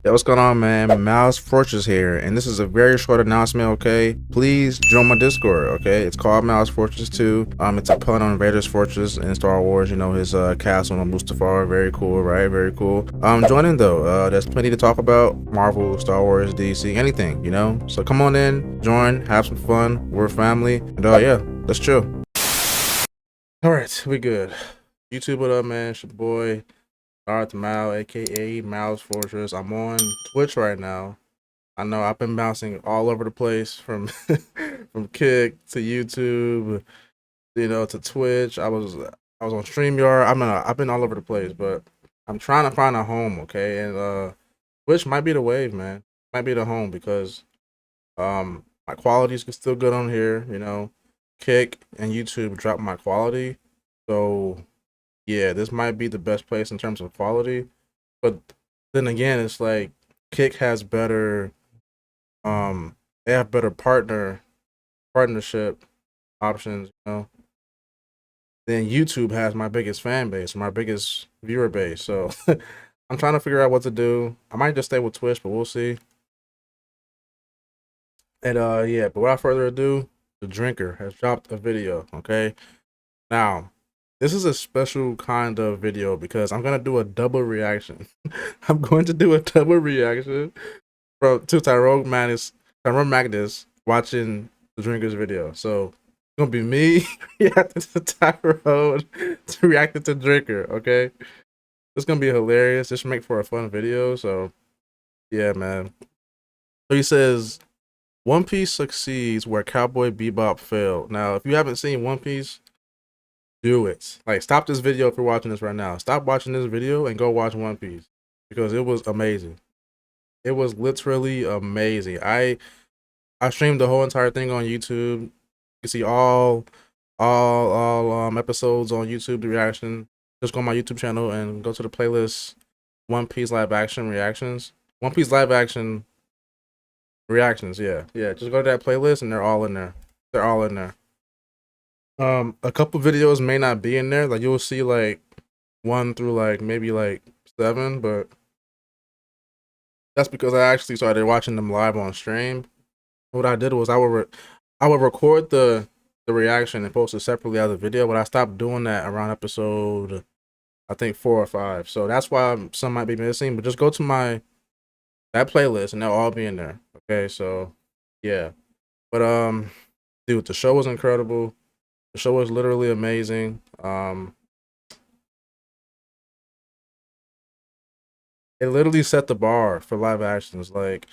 Yo, what's going on, man? Mouse Fortress here, and this is a very short announcement, okay? Please join my Discord, okay? It's called Mouse Fortress 2. It's a pun on Vader's Fortress in Star Wars, you know, his castle on Mustafar. Very cool, right? Very cool. Join in though. There's plenty to talk about. Marvel, Star Wars, DC, anything, you know? So come on in, join, have some fun. We're a family. And yeah, let's chill. Alright, we good. YouTube, what up, man? It's your boy. Darth Mal, aka Mouse Fortress. I'm on Twitch right now. I know I've been bouncing all over the place from from Kick to YouTube, you know, to Twitch. I was on StreamYard. I've been all over the place, but I'm trying to find a home, okay? And Twitch might be the wave, man. Might be the home because my quality's still good on here, you know. Kick and YouTube drop my quality. So yeah, this might be the best place in terms of quality. But then again, it's like Kick has better they have better partnership options, you know. Then YouTube has my biggest fan base, my biggest viewer base. So I'm trying to figure out what to do. I might just stay with Twitch, but we'll see. And yeah, but without further ado, the drinker has dropped a video, okay? Now, this is a special kind of video because I'm gonna do a double reaction. I'm going to do a double reaction to Tyrone Magnus watching the drinker's video. So it's gonna be me reacting to Tyrone to reacting to drinker. Okay, it's gonna be hilarious. This should make for a fun video. So yeah, man. So he says One Piece succeeds where Cowboy Bebop failed. Now, if you haven't seen One Piece, do it. Like, stop this video if you're watching this right now. Stop watching this video and go watch One Piece because it was amazing. It was literally amazing. I streamed the whole entire thing on YouTube. You can see all episodes on YouTube. The reaction. Just go on my YouTube channel and go to the playlist One Piece live action reactions. One Piece live action reactions. Yeah, yeah. Just go to that playlist and they're all in there. They're all in there. A couple videos may not be in there. Like you'll see like 1 through like maybe like 7, but that's because I actually started watching them live on stream. What I did was I would record the reaction and post it separately as a video, but I stopped doing that around episode I think 4 or 5. So that's why some might be missing. But just go to that playlist and they'll all be in there. Okay, so yeah. But dude, the show was incredible. The show was literally amazing. It literally set the bar for live actions. Like,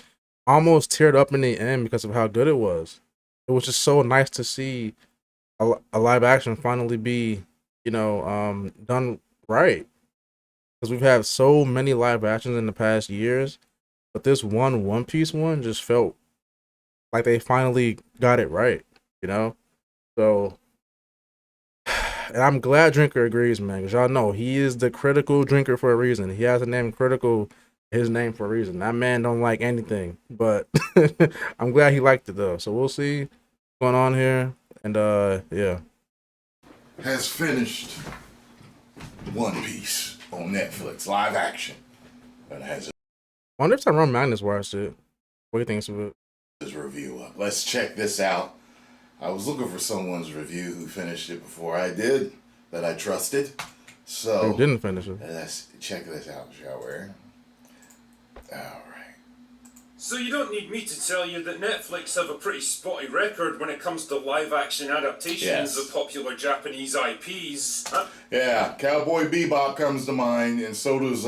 almost teared up in the end because of how good it was. It was just so nice to see a live action finally be, you know, done right. Because we've had so many live actions in the past years, but this One Piece one just felt like they finally got it right, you know. So, and I'm glad Drinker agrees, man. Because y'all know he is the critical drinker for a reason. He has the name critical. His name for a reason. That man don't like anything, but I'm glad he liked it though. So we'll see what's going on here, and yeah. Has finished One Piece on Netflix, live action. And has I wonder if Tyrone Magnus watched it. What do you think of it? his review up. Let's check this out. I was looking for someone's review who finished it before I did, that I trusted. So Who didn't finish it? let's check this out, shall we? Alright. So you don't need me to tell you that Netflix have a pretty spotty record when it comes to live-action adaptations of popular Japanese IPs. Huh? Yeah, Cowboy Bebop comes to mind, and so does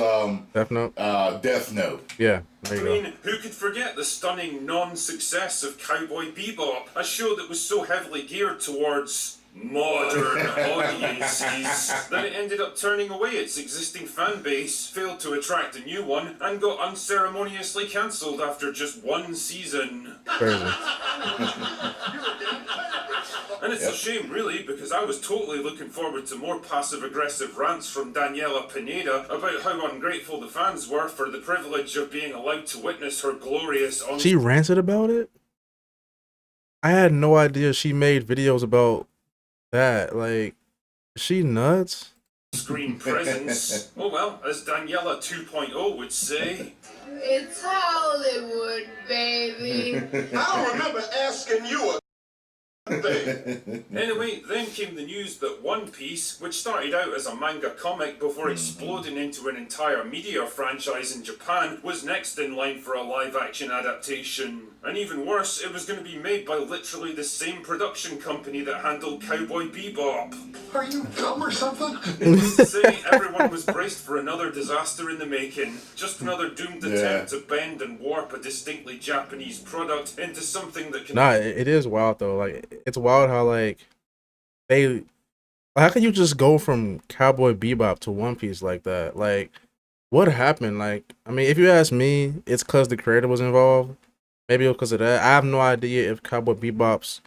Death Note. Death Note. Yeah, there you go. I mean, who could forget the stunning non-success of Cowboy Bebop, a show that was so heavily geared towards modern audiences that it ended up turning away its existing fan base, failed to attract a new one, and got unceremoniously cancelled after just 1 season. Crazy. And it's a shame, really, because I was totally looking forward to more passive-aggressive rants from Daniela Pineda about how ungrateful the fans were for the privilege of being allowed to witness her glorious She ranted about it? I had no idea she made videos about that. Like, is she nuts? screen presence. Oh well, as Daniela 2.0 would say. It's Hollywood, baby. I don't remember asking you a thing. Anyway, then came the news that One Piece, which started out as a manga comic before exploding into an entire media franchise in Japan, was next in line for a live-action adaptation. And even worse, it was going to be made by literally the same production company that handled Cowboy Bebop. Are you dumb or something? Needless to say, everyone was braced for another disaster in the making. Just another doomed attempt to bend and warp a distinctly Japanese product into something that can... Nah, it is wild though. Like, it's wild how like they, how can you just go from Cowboy Bebop to One Piece like that? Like, what happened? Like, I mean, if you ask me, it's because the creator was involved. Maybe it was because of that. I have no idea if Cowboy Bebop's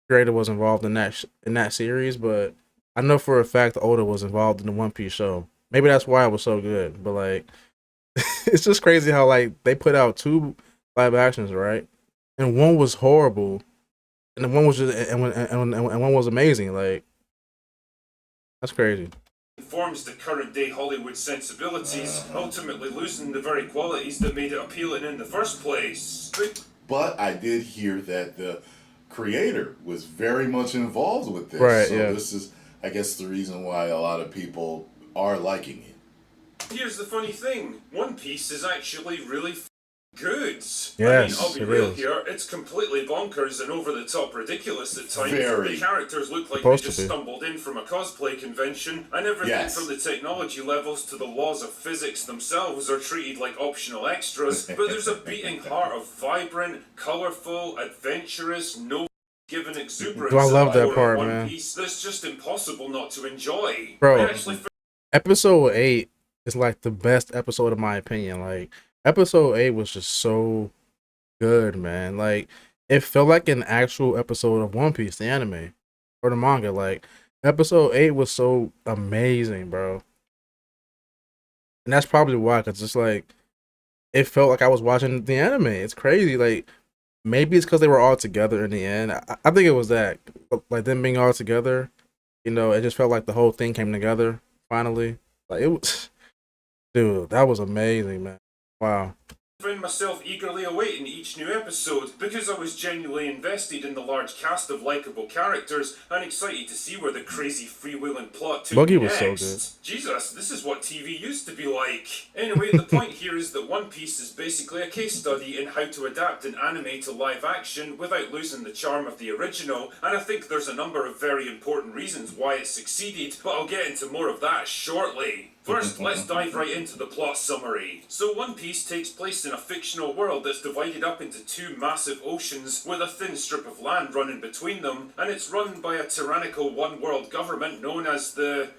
creator was involved in that series, but I know for a fact Oda was involved in the One Piece show. Maybe that's why it was so good. But like, it's just crazy how like they put out 2 live actions, right? And one was horrible, and the one was just and one was amazing. Like, that's crazy. Informs the current day Hollywood sensibilities, ultimately losing the very qualities that made it appealing in the first place. But I did hear that the creator was very much involved with this. Right, so yeah. this is, I guess, the reason why a lot of people are liking it. Here's the funny thing, One Piece is actually really good. Yes, I mean, I'll be it real is. here, it's completely bonkers and over-the-top ridiculous at times. Very. The characters look like Supposed they to just be. stumbled in from a cosplay convention, and everything Yes. from the technology levels to the laws of physics themselves are treated like optional extras, but there's a beating heart of vibrant, colourful, adventurous, no given exuberance Do I love that about part, One man. Piece that's just impossible not to enjoy. Bro. I actually Episode 8 is like the best episode in my opinion. Like, episode 8 was just so good, man. Like, it felt like an actual episode of One Piece, the anime or the manga. Like, episode 8 was so amazing, bro. And that's probably why, because it's like, it felt like I was watching the anime. It's crazy. Like, maybe it's because they were all together in the end. I think it was that. Like, them being all together, you know, it just felt like the whole thing came together finally. Like, it was, dude, that was amazing, man. Wow. found myself eagerly awaiting each new episode because I was genuinely invested in the large cast of likeable characters and excited to see where the crazy freewheeling plot took Buggy me was next. so good. Jesus, this is what TV used to be like. Anyway, the point here is that One Piece is basically a case study in how to adapt an anime to live action without losing the charm of the original, and I think there's a number of very important reasons why it succeeded, but I'll get into more of that shortly. First, let's dive right into the plot summary. So One Piece takes place in a fictional world that's divided up into 2 massive oceans with a thin strip of land running between them, and it's run by a tyrannical one-world government known as the,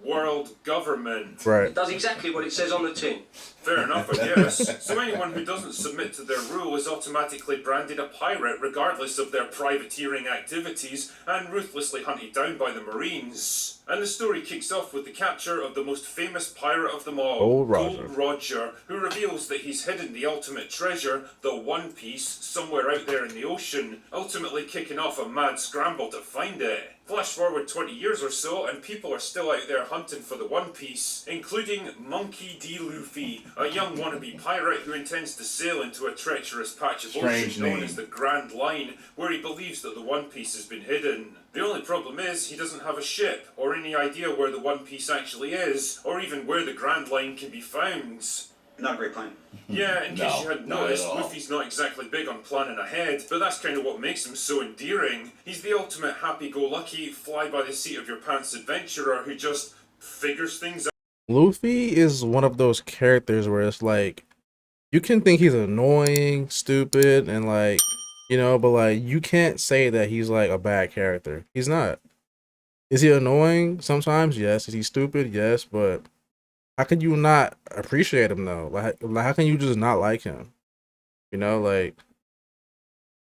world government. Right. It does exactly what it says on the tin. Fair enough, I guess. So anyone who doesn't submit to their rule is automatically branded a pirate regardless of their privateering activities and ruthlessly hunted down by the Marines. And the story kicks off with the capture of the most famous pirate of them all, Gold Roger. Gold Roger, who reveals that he's hidden the ultimate treasure, the One Piece, somewhere out there in the ocean, ultimately kicking off a mad scramble to find it. Flash forward 20 years or so, and people are still out there hunting for the One Piece, including Monkey D. Luffy, a young wannabe pirate who intends to sail into a treacherous patch of Strange ocean known name. as the Grand Line, where he believes that the One Piece has been hidden. The only problem is, he doesn't have a ship, or any idea where the One Piece actually is, or even where the Grand Line can be found. Not a great plan. Yeah, in case No, you hadn't not at noticed, all. Luffy's not exactly big on planning ahead, but that's kind of what makes him so endearing. He's the ultimate happy-go-lucky, fly-by-the-seat-of-your-pants adventurer who just figures things out. Luffy is one of those characters where it's like, you can think he's annoying, stupid, and like, you know, but like, you can't say that he's like a bad character. He's not. Is he annoying? Sometimes, yes. Is he stupid? Yes, but how can you not appreciate him though? Like how can you just not like him? You know, like,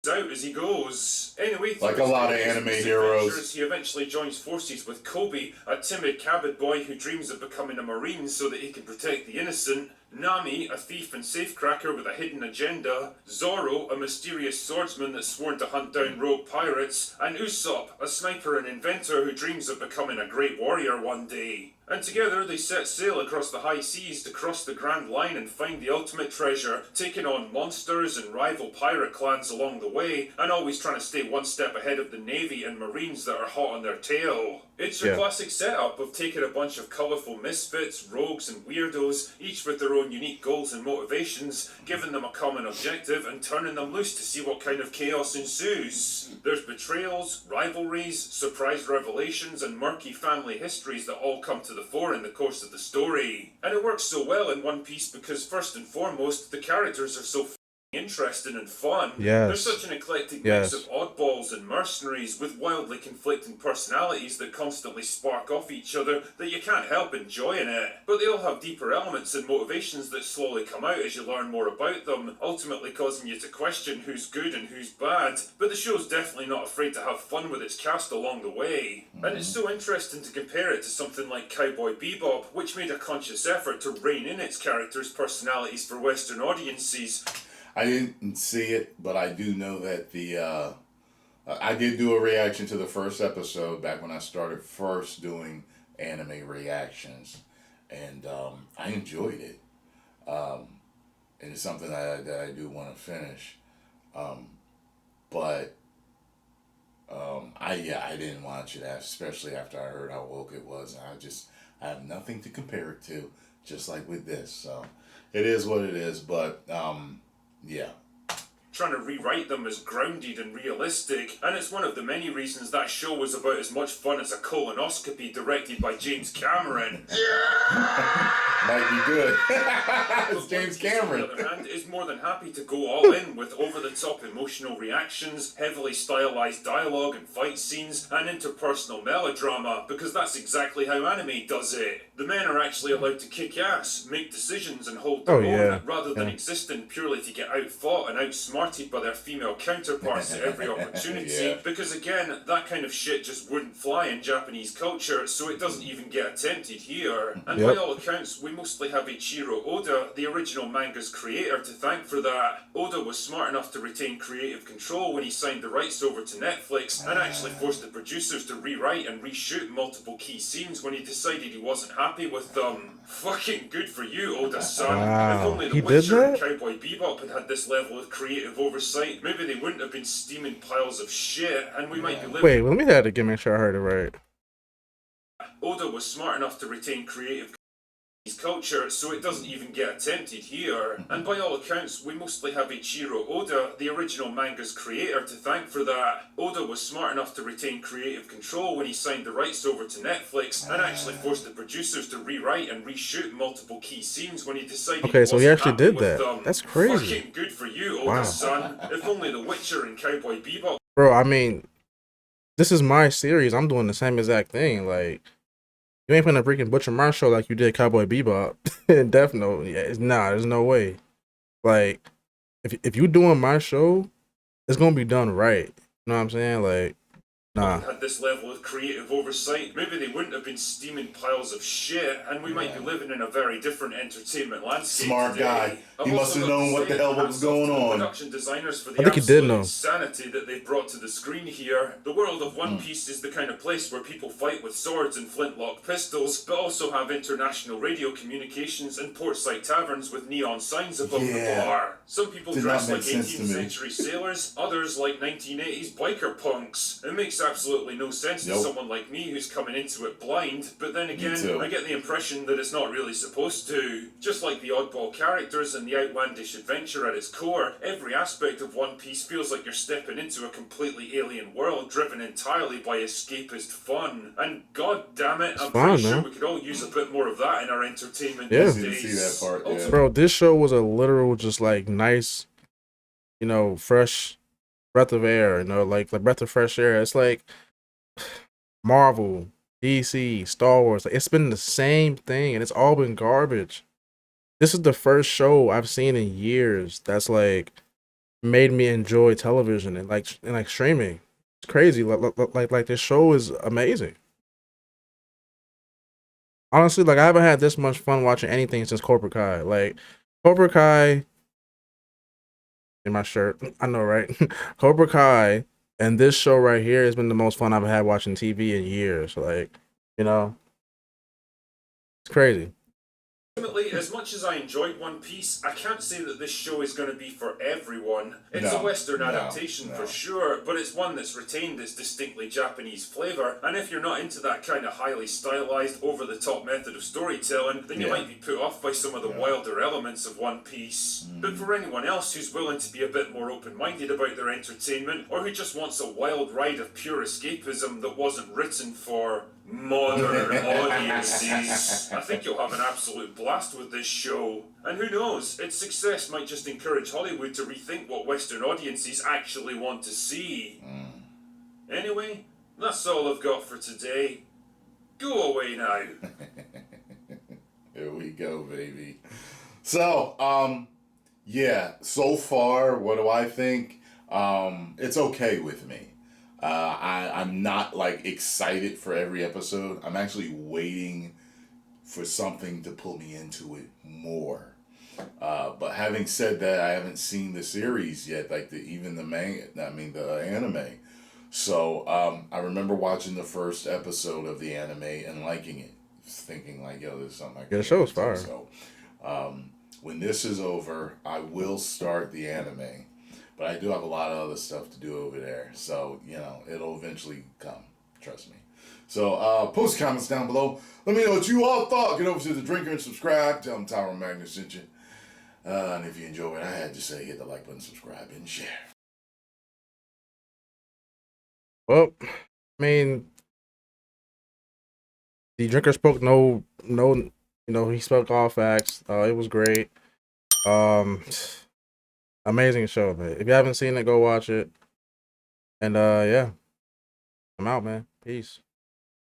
Out as he goes. Anyway, Like through a his lot of various anime misadventures, heroes. he eventually joins forces with Kobe, a timid cabin boy who dreams of becoming a marine so that he can protect the innocent, Nami, a thief and safecracker with a hidden agenda, Zoro, a mysterious swordsman that's sworn to hunt down rogue pirates, and Usopp, a sniper and inventor who dreams of becoming a great warrior one day. And together they set sail across the high seas to cross the Grand Line and find the ultimate treasure, taking on monsters and rival pirate clans along the way, and always trying to stay one step ahead of the Navy and Marines that are hot on their tail. It's your classic setup of taking a bunch of colourful misfits, rogues and weirdos, each with their own unique goals and motivations, giving them a common objective and turning them loose to see what kind of chaos ensues. There's betrayals, rivalries, surprise revelations and murky family histories that all come to the fore in the course of the story. And it works so well in One Piece because first and foremost, the characters are so interesting and fun. Yes. There's such an eclectic mix of oddballs and mercenaries with wildly conflicting personalities that constantly spark off each other that you can't help enjoying it. But they all have deeper elements and motivations that slowly come out as you learn more about them, ultimately causing you to question who's good and who's bad. But the show's definitely not afraid to have fun with its cast along the way. And it's so interesting to compare it to something like Cowboy Bebop, which made a conscious effort to rein in its characters' personalities for Western audiences. I didn't see it, but I do know that I did do a reaction to the first episode back when I started first doing anime reactions, and I enjoyed it. And it's something that I do want to finish, but I didn't watch it, especially after I heard how woke it was. I have nothing to compare it to, just like with this. So it is what it is, but. Yeah. Trying to rewrite them as grounded and realistic, and it's one of the many reasons that show was about as much fun as a colonoscopy directed by James Cameron. Might be good. It's James Cameron. On the other hand, is more than happy to go all in with over-the-top emotional reactions, heavily stylized dialogue and fight scenes, and interpersonal melodrama, because that's exactly how anime does it. The men are actually allowed to kick ass, make decisions, and hold their own, rather than existing purely to get outfought and outsmarted by their female counterparts at every opportunity, because again, that kind of shit just wouldn't fly in Japanese culture, so it doesn't even get attempted here. And by all accounts, we mostly have Ichiro Oda, the original manga's creator, to thank for that. Oda was smart enough to retain creative control when he signed the rights over to Netflix, and actually forced the producers to rewrite and reshoot multiple key scenes when he decided he wasn't happy with them. Fucking good for you, Oda-san. If only The Witcher and Cowboy Bebop had this level of creative oversight, maybe they wouldn't have been steaming piles of shit, and we might be living... Wait, let me have to again, make sure I heard it right. Oda was smart enough to retain creative culture, so it doesn't even get attempted here. And by all accounts, we mostly have Ichiro Oda, the original manga's creator, to thank for that. Oda was smart enough to retain creative control when he signed the rights over to Netflix, and actually forced the producers to rewrite and reshoot multiple key scenes when he decided okay, so he actually did that. That's crazy. Fucking good for you, Oda-san. If only The Witcher and Cowboy Bebop... Bro, I mean, this is my series. I'm doing the same exact thing. Like, you ain't finna freaking butcher my show like you did Cowboy Bebop. Death Note. Yeah, there's no way. Like, if you doing my show, it's gonna be done right. You know what I'm saying? Like, had this level of creative oversight, maybe they wouldn't have been steaming piles of shit, and we might be living in a very different entertainment landscape. Smart today. guy. He must have known what the hell was going on. Production designers for the I think he did know. insanity that they've brought to the screen here. The world of One Piece is the kind of place where people fight with swords and flintlock pistols, but also have international radio communications and portside taverns with neon signs above the bar. Some people dress like 18th century sailors, others like 1980s biker punks. It makes absolutely no sense to someone like me who's coming into it blind, but then again, I get the impression that it's not really supposed to. Just like the oddball characters and the outlandish adventure at its core, every aspect of One Piece feels like you're stepping into a completely alien world driven entirely by escapist fun. And god damn it, I'm pretty sure we could all use a bit more of that in our entertainment these days. See that part, Bro, this show was a literal just like nice, you know, fresh breath of air, you know, like breath of fresh air. It's like Marvel, DC, Star Wars. It's been the same thing and it's all been garbage. This is the first show I've seen in years that's like made me enjoy television and like streaming. It's crazy. Like this show is amazing. Honestly, like I haven't had this much fun watching anything since Cobra Kai. Like Cobra Kai in my shirt. I know, right? Cobra Kai and this show right here has been the most fun I've had watching TV in years. Like, you know, It's crazy. Ultimately, as much as I enjoyed One Piece, I can't say that this show is going to be for everyone. It's a Western adaptation for sure, but it's one that's retained its distinctly Japanese flavour, and if you're not into that kind of highly stylized, over-the-top method of storytelling, then you might be put off by some of the wilder elements of One Piece. But for anyone else who's willing to be a bit more open-minded about their entertainment, or who just wants a wild ride of pure escapism that wasn't written for modern audiences, I think you'll have an absolute blast with this show. And who knows, its success might just encourage Hollywood to rethink what Western audiences actually want to see. Anyway, that's all I've got for today. Go away now. Here we go, baby. So, yeah, so far, what do I think? It's okay with me. I'm not like excited for every episode. I'm actually waiting for something to pull me into it more. But having said that, I haven't seen the series yet, like the anime. So I remember watching the first episode of the anime and liking it, thinking like, yo, this is something I can the show's fire. So when this is over, I will start the anime. But I do have a lot of other stuff to do over there. So, you know, it'll eventually come. Trust me. So, post comments down below. Let me know what you all thought. Get over to the drinker and subscribe. Tell them Tyrone Magnus sent you. And if you enjoy what I had to say, hit the like button, subscribe, and share. Well, I mean, the drinker spoke he spoke all facts. It was great. Amazing show, man. If you haven't seen it, go watch it. And yeah, I'm out, man. Peace.